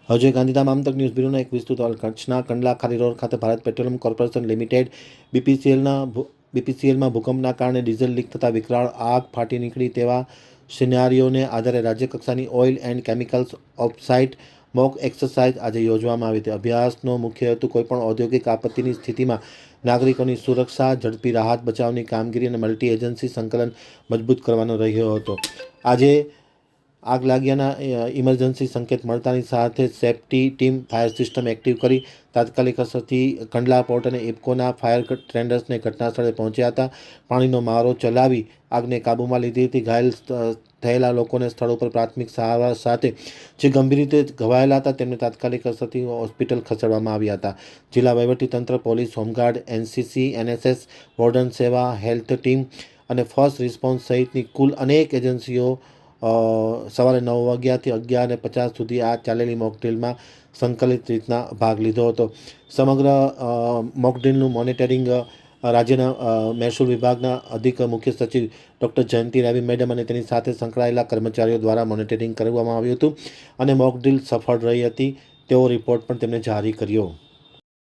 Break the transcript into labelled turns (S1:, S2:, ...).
S1: હજુ ગાંધીધામ આમતક ન્યૂઝ બ્યુરોનો એક વિસ્તૃત અહેવાલ। કચ્છના કંડલા ખારી રોડ ખાતે ભારત પેટ્રોલિયમ કોર્પોરેશન લિમિટેડ બીપીસીએલમાં ભૂકંપના કારણે ડીઝલ લીક થતાં વિકરાળ આગ ફાટી નીકળી તેવા સિનારીઓને આધારે રાજ્ય કક્ષાની oil and chemicals offsite mock exercise આજે યોજવામાં આવી હતી। અભ્યાસનો મુખ્ય હેતુ કોઈપણ ઔદ્યોગિક આપત્તિની સ્થિતિમાં નાગરિકોની સુરક્ષા, ઝડપી રાહત બચાવની કામગીરી અને મલ્ટી એજન્સી સંકલન મજબૂત કરવાનો રહ્યો હતો। આજે આગ લાગ્યાના ઇમરજન્સી સંકેત મળતાની સાથે safety team fire system active કરી તાત્કાલિક અસરથી કંડલા પોર્ટ અને ઇફકોના ફાયર ટેન્ડર્સને ઘટના સ્થળે પહોંચ્યા હતા। પાણીનો મારો ચલાવી આગને કાબૂમાં લીધી હતી। ઘાયલ થયેલા લોકોને સ્થળ ઉપર પ્રાથમિક સારવાર સાથે જે ગંભીર રીતે ઘવાયેલા હતા તેમને તાત્કાલિક અસરથી હોસ્પિટલ ખસેડવામાં આવ્યા હતા। જિલ્લા વહીવટીતંત્ર, police, home guard, NCC, NSS, warden સેવા, હેલ્થ ટીમ અને ફર્સ્ટ રિસ્પોન્સ સહિતની કુલ અનેક એજન્સીઓ સવારે 9 વાગ્યાથી 11:50 સુધી આ ચાલેલી મોકડ્રીલમાં સંકલિત રીતના ભાગ લીધો હતો। સમગ્ર મોકડ્રીલનું મોનિટરિંગ રાજ્યના મહેસૂલ વિભાગના અધિક મુખ્ય સચિવ ડૉક્ટર જયંતિ રવિ મેડમ અને તેની સાથે સંકળાયેલા કર્મચારીઓ દ્વારા મોનિટરિંગ કરવામાં આવ્યું હતું અને મોકડ્રીલ સફળ રહી હતી તેવો રિપોર્ટ પણ તેમણે જારી કર્યો।